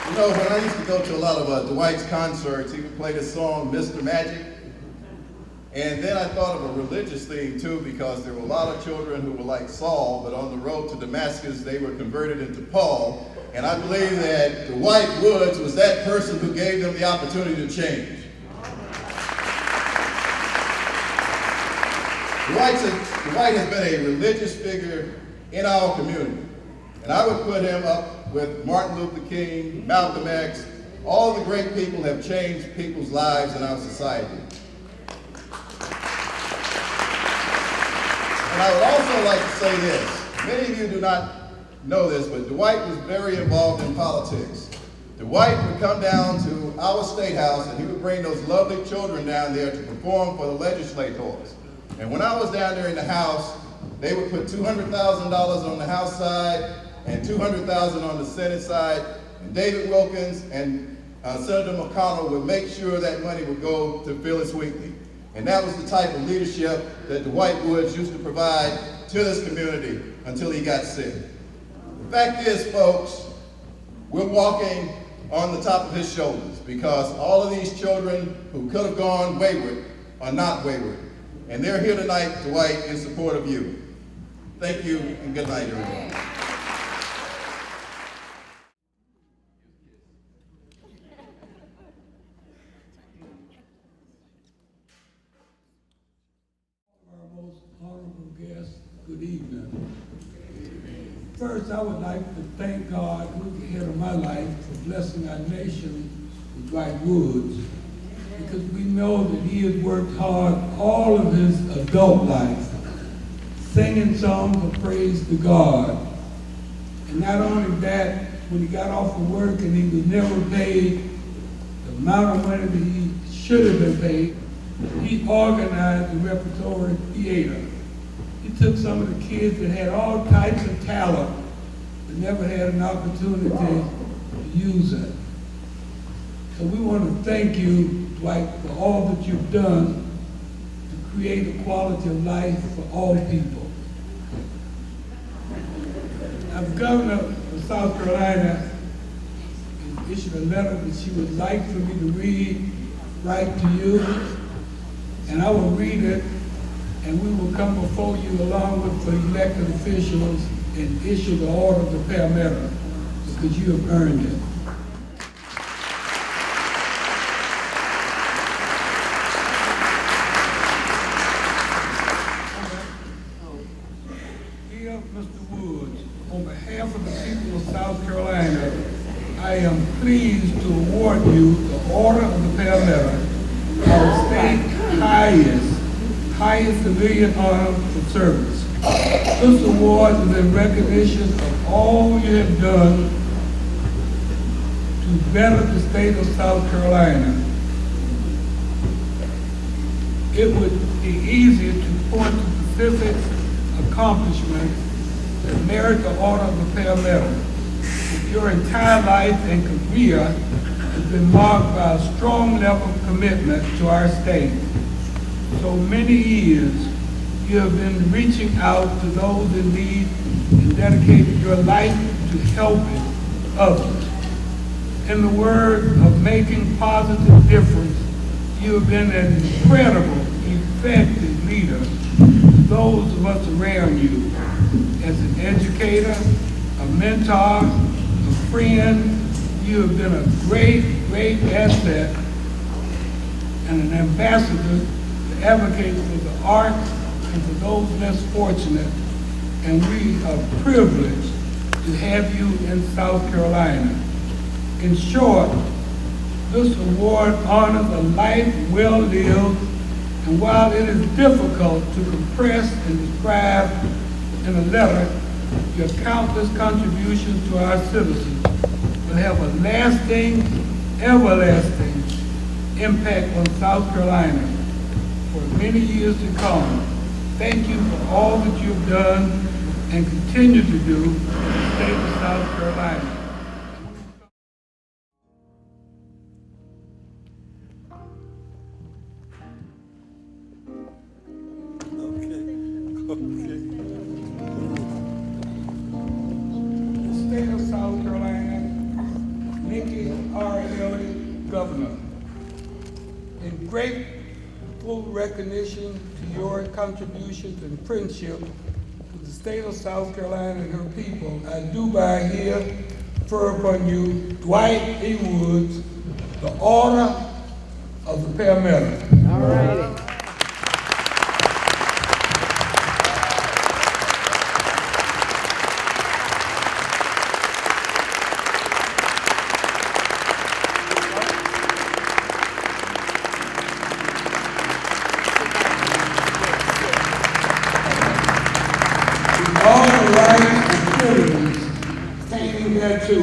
You know, when I used to go to a lot of Dwight's concerts, he would play this song, Mr. Magic. And then I thought of a religious theme too, because there were a lot of children who were like Saul, but on the road to Damascus, they were converted into Paul. And I believe that Dwight Woods was that person who gave them the opportunity to change. Dwight has been a religious figure in our community. And I would put him up with Martin Luther King, Malcolm X. All the great people have changed people's lives in our society. And I would also like to say this. Many of you do not know this, but Dwight was very involved in politics. Dwight would come down to our state house and he would bring those lovely children down there to perform for the legislators. And when I was down there in the House, they would put $200,000 on the House side and $200,000 on the Senate side. And David Wilkins and Senator McConnell would make sure that money would go to Phillis Wheatley. And that was the type of leadership that Dwight Woods used to provide to this community until he got sick. The fact is, folks, we're walking on the top of his shoulders because all of these children who could have gone wayward are not wayward. And they're here tonight, Dwight, in support of you. Thank you, and good night, everyone. Our most honorable guests, good evening. First, I would like to thank God, who's the head of my life, for blessing our nation with Dwight Woods, because we know that he has worked hard all of his adult life, singing songs of praise to God. And not only that, when he got off of work and he was never paid the amount of money that he should have been paid, he organized the repertory theater. He took some of the kids that had all types of talent, but never had an opportunity to use it. So we want to thank you, Dwight, for all that you've done to create a quality of life for all people. Now, the governor of South Carolina issued a letter that she would like for me to write to you, and I will read it, and we will come before you along with the elected officials and issue the order to paramedic, because you have earned it. Dear Mr. Woods, on behalf of the people of South Carolina, I am pleased to award you the Order of the Paramedic, our state's highest civilian honor for service. This award is in recognition of all you have done to better the state of South Carolina. It would be easier to point to specific accomplishments that merit the Order of the Paramedic. Your entire life and career has been marked by a strong level of commitment to our state. So many years, you have been reaching out to those in need and dedicated your life to helping others. In the word of making positive difference, you have been an incredible, effective leader to those of us around you. As an educator, a mentor, a friend, you have been a great, great asset and an ambassador to advocate for the arts and for those less fortunate, and we are privileged to have you in South Carolina. In short, this award honors a life well lived, and while it is difficult to compress and describe in a letter, your countless contributions to our citizens will have a lasting, everlasting impact on South Carolina for many years to come. Thank you for all that you've done and continue to do in the state of South Carolina. The state of South Carolina, Nikki Governor. In grateful recognition to your contributions and friendship to the state of South Carolina and her people, I do by here confer upon you, Dwight A. Woods, the Order of the Palmetto. All righty. All the rights and privileges pertaining thereto.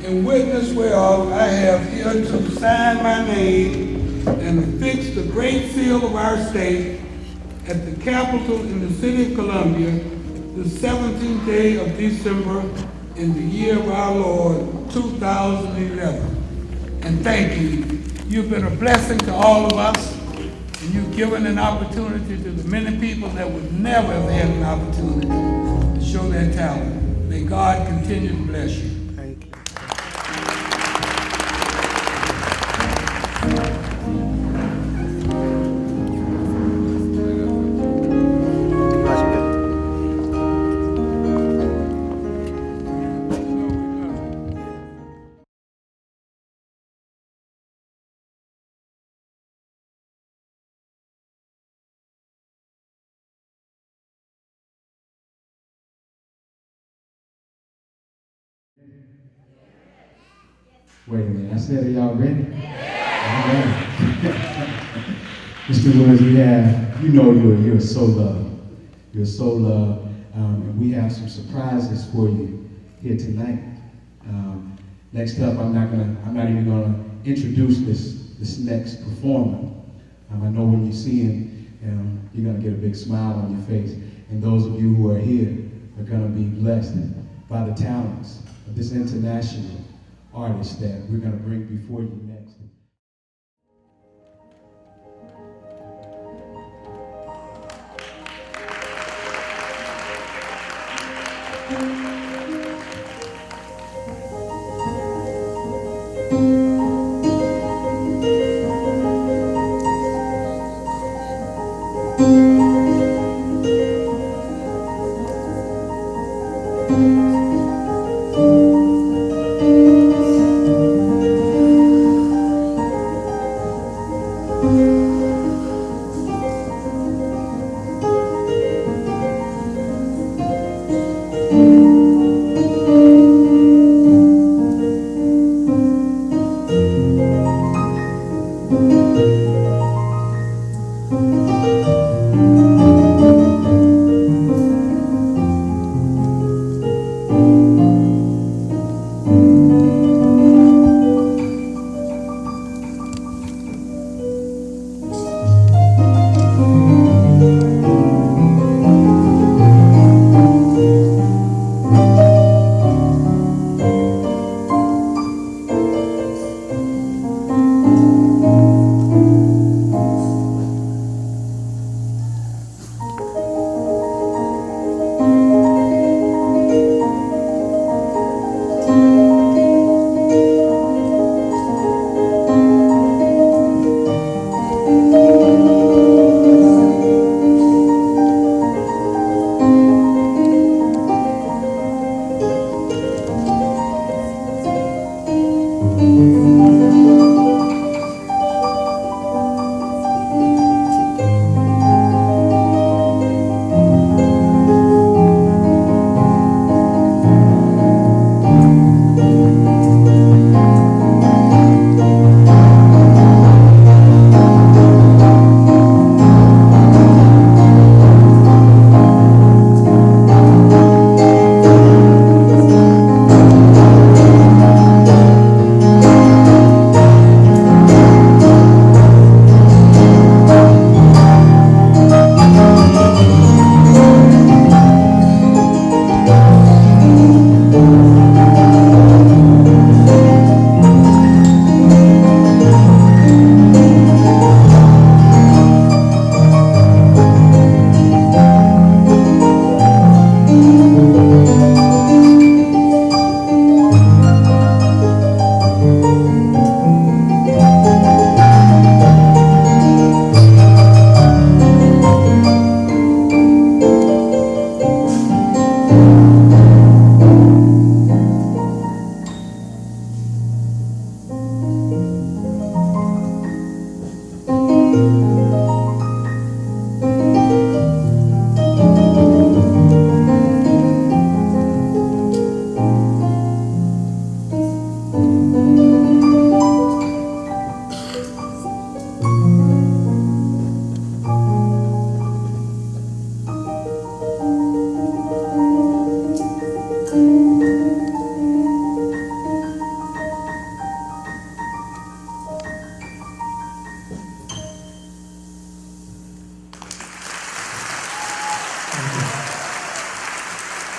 In witness whereof, I have hereto signed my name and affixed the great seal of our state at the Capitol in the city of Columbia, the 17th day of December in the year of our Lord, 2011. And thank you. You've been a blessing to all of us, and you've given an opportunity to the many people that would never have had an opportunity to show their talent. May God continue to bless you. Thank you. Wait a minute, I said, are y'all ready? Yeah. All right. Mr. Woods, we have, you know you're so loved. You're so loved. And we have some surprises for you here tonight. Next up, I'm not even gonna introduce this next performer. I know when you see him, you're gonna get a big smile on your face. And those of you who are here are gonna be blessed by the talents of this international artist that we're going to bring before you next.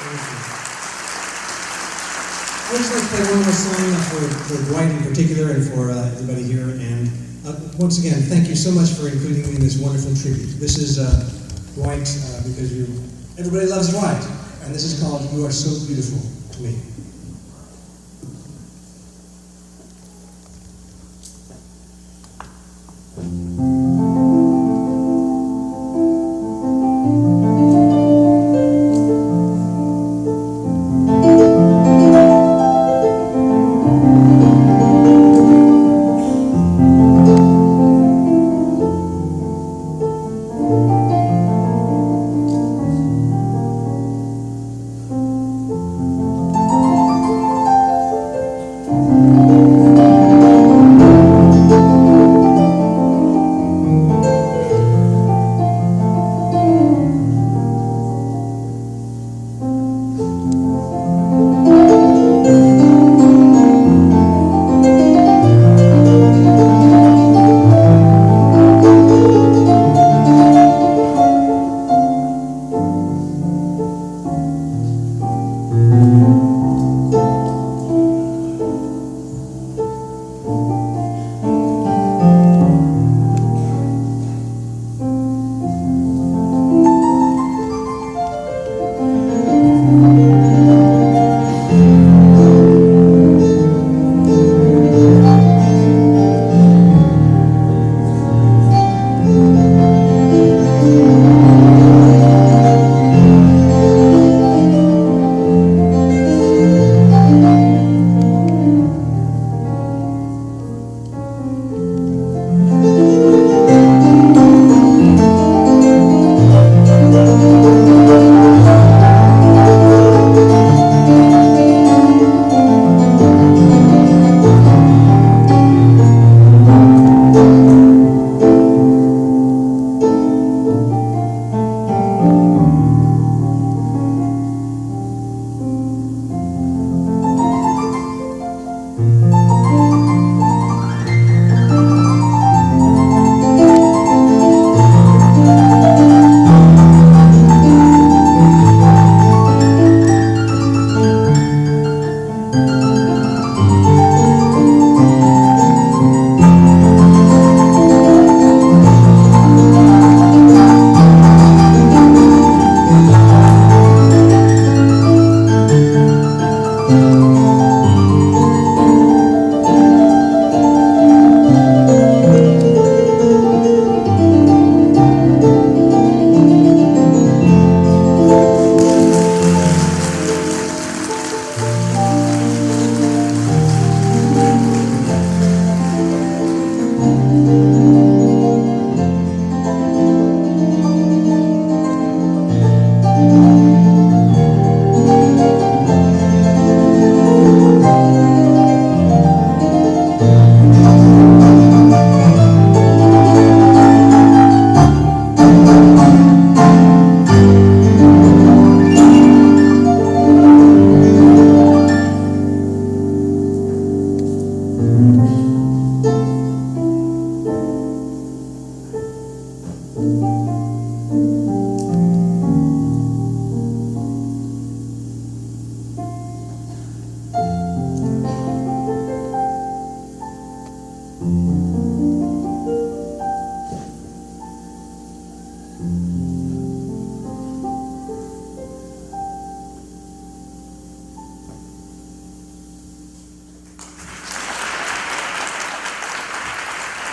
I would just like to play one more song for Dwight in particular and for everybody here. And once again, thank you so much for including me in this wonderful tribute. This is Dwight because everybody loves Dwight. And this is called You Are So Beautiful to Me.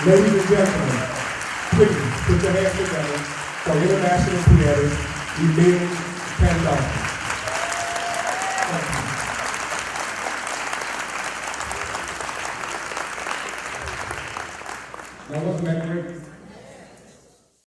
Ladies and gentlemen, please put your hands together for international pianist, Emil Pandolfi. Thank you.